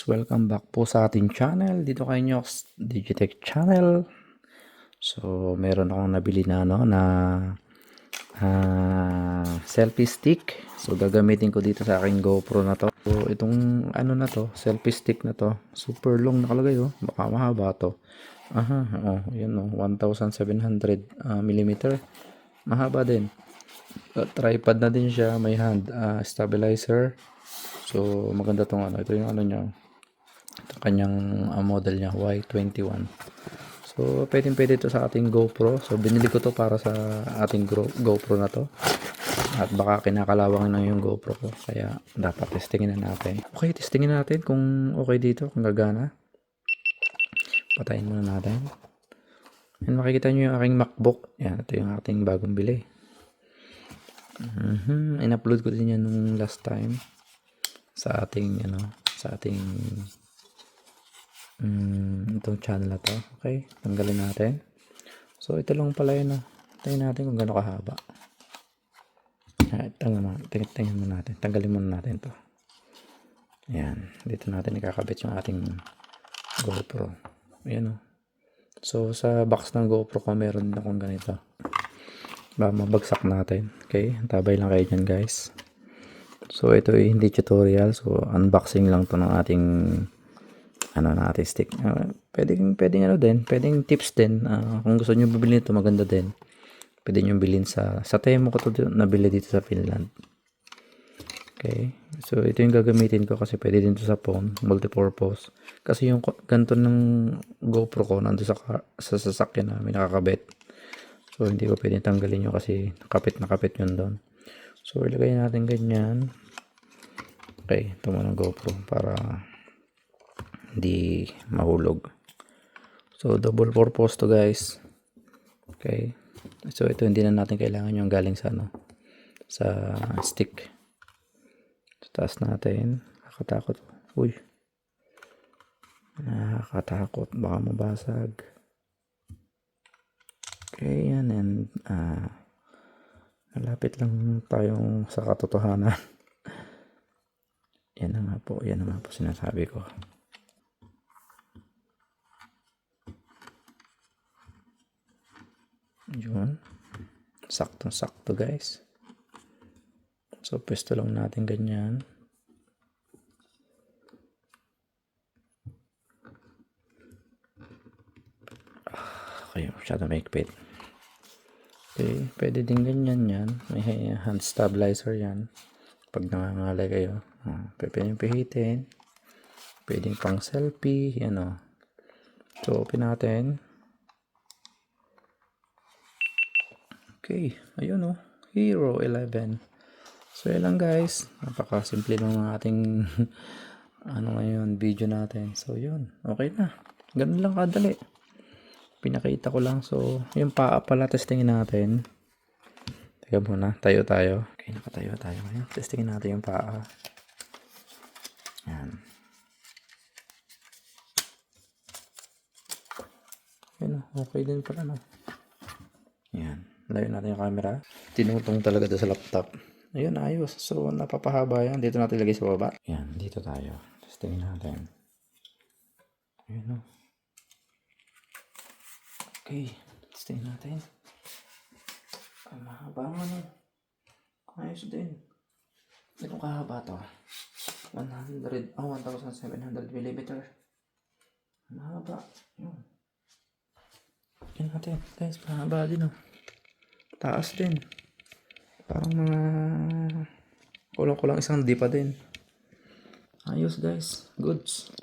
welcome back po sa ating channel. Dito kayo nyo, Digitech Channel. So, meron akong nabili na selfie stick. So, gagamitin ko dito sa aking GoPro na to. So, itong na to, selfie stick na to, super long nakalagay oh. Baka mahaba to. Yun oh, 1700 millimeter. Mahaba din. Tripod na din siya, may hand stabilizer. So maganda tong ito yung niya, ito kanyang model niya Y21. So pwede ito sa ating GoPro. So binili ko to para sa ating GoPro na to, at baka kinakalawang na yung GoPro ko, kaya dapat testingin na natin. Okay, testingin natin kung okay dito, kung gagana. Patayin muna natin. And makikita nyo yung aking MacBook. Yan, ito yung ating bagong bili. In-upload ko din yan nung last time sa ating itong channel na to. Okay, tanggalin natin. So ito lang pala yun. Tingnan natin kung gaano kahaba. Tingnan mo natin. Tanggalin muna natin to. Ayan, dito natin ikakabit yung ating GoPro. Ayan o. So sa box ng GoPro ko meron din akong ganito. Ba mabagsak natin. Okay, tabay lang kayo dyan guys. So ito ay hindi tutorial, so unboxing lang to ng ating ating stick. Pwedeng pwedeng tips din. Kung gusto niyo bibili nito, maganda din. Pwede niyo bilhin sa Temu ko to nabili dito sa Finland. Okay. So ito yung gagamitin ko kasi pwede din to sa phone, multipurpose. Kasi yung ganito ng GoPro ko nandoon sa sasakyan namin nakakabit. So hindi ko pwedeng tanggalin yun kasi nakapit yun doon. So ilagay natin ganyan. Okay, ito muna ng GoPro para hindi mahulog. So double purpose to guys. Okay. So ito hindi na natin kailangan yung galing sa sa stick. So, taas natin. Nakakatakot. Uy. Nakakatakot. Baka mabasag. Okay, yan. And malapit lang tayong sa katotohanan. Yan na nga po sinasabi ko. Yun. Saktong-sakto guys. So pwesto lang natin ganyan. Okay, masyado maikpit. Okay, pwede din ganyan yan. May hand stabilizer yan. Pag nangangalay kayo, pwedeng pihitin. Pwedeng pang selfie, yan o. So, open natin. Okay, ayun o. Hero 11. So, yan lang guys. Napakasimple ng ating ngayon, video natin. So, yun. Okay na. Ganun lang kadali. Pinakita ko lang. So, yung paa pala, testingin natin. Teka muna, tayo. Okay, nakatayo tayo ngayon. Testingin natin yung paa. Yan. Yan, okay din pala no. Yan. Layo natin yung camera. Tinutong talaga doon sa laptop. Ayun, ayos. So, napapahaba yan. Dito natin ilagay sa baba. Yan, dito tayo. Testingin natin. Ayun no. Okay, testingin natin. Ay, mahaba nga no. Ayos din. Ganun kahaba to? 1700 mm. Mahaba. Yun. Yan natin. Guys, mahaba din oh. Taas din. Parang mga kulang isang dipa din. Ayos guys. Goods.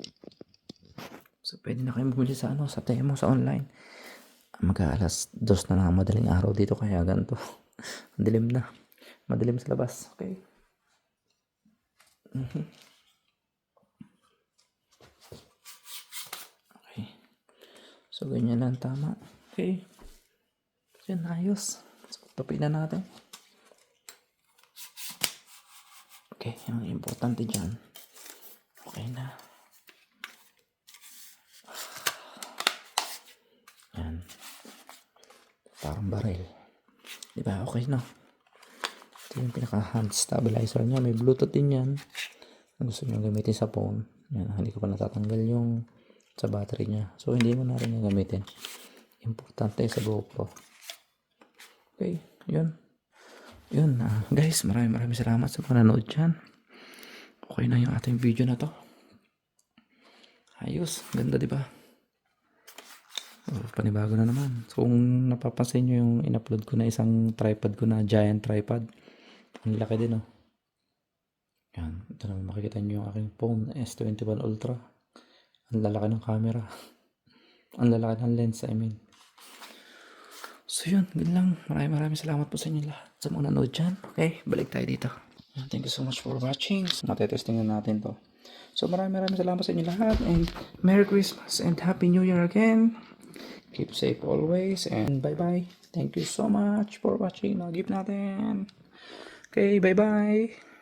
So, pwede na kayo bumili sa sa Temu, sa online. Mag-aalas 2 na madaling araw dito kaya ganito. Madilim na. Madilim sa labas. Okay. Okay. So, ganyan lang tama. Okay. Yan, ayos. So, tapin na natin. Okay, yung importante dyan. Okay na. Yan. Parang baril. Diba? Okay na. Ito yung pinaka hand stabilizer niya. May Bluetooth din yan. Gusto nyo gamitin sa phone. Yan, hindi ko pa natatanggal yung sa battery niya. So, hindi mo na rin gagamitin. Importante sa GoPro. Okay, yun. Yun, guys, maraming salamat sa mga nanood dyan. Okay na yung ating video na to. Ayos, ganda diba? Panibago na naman. So, kung napapansin nyo yung in-upload ko na isang tripod ko na giant tripod, ang laki din oh. Yan, ito naman makikita nyo yung aking phone S21 Ultra. Ang lalaki ng camera. Ang lalaki ng lens, I mean. So yun, ganun lang. Maraming salamat po sa inyo lahat sa mga nanood dyan. Okay, balik tayo dito. Thank you so much for watching. Natetesting na natin to. So maraming salamat sa inyo lahat. And Merry Christmas and Happy New Year again. Keep safe always. And bye-bye. Thank you so much for watching. Nag-give natin. Okay, bye-bye.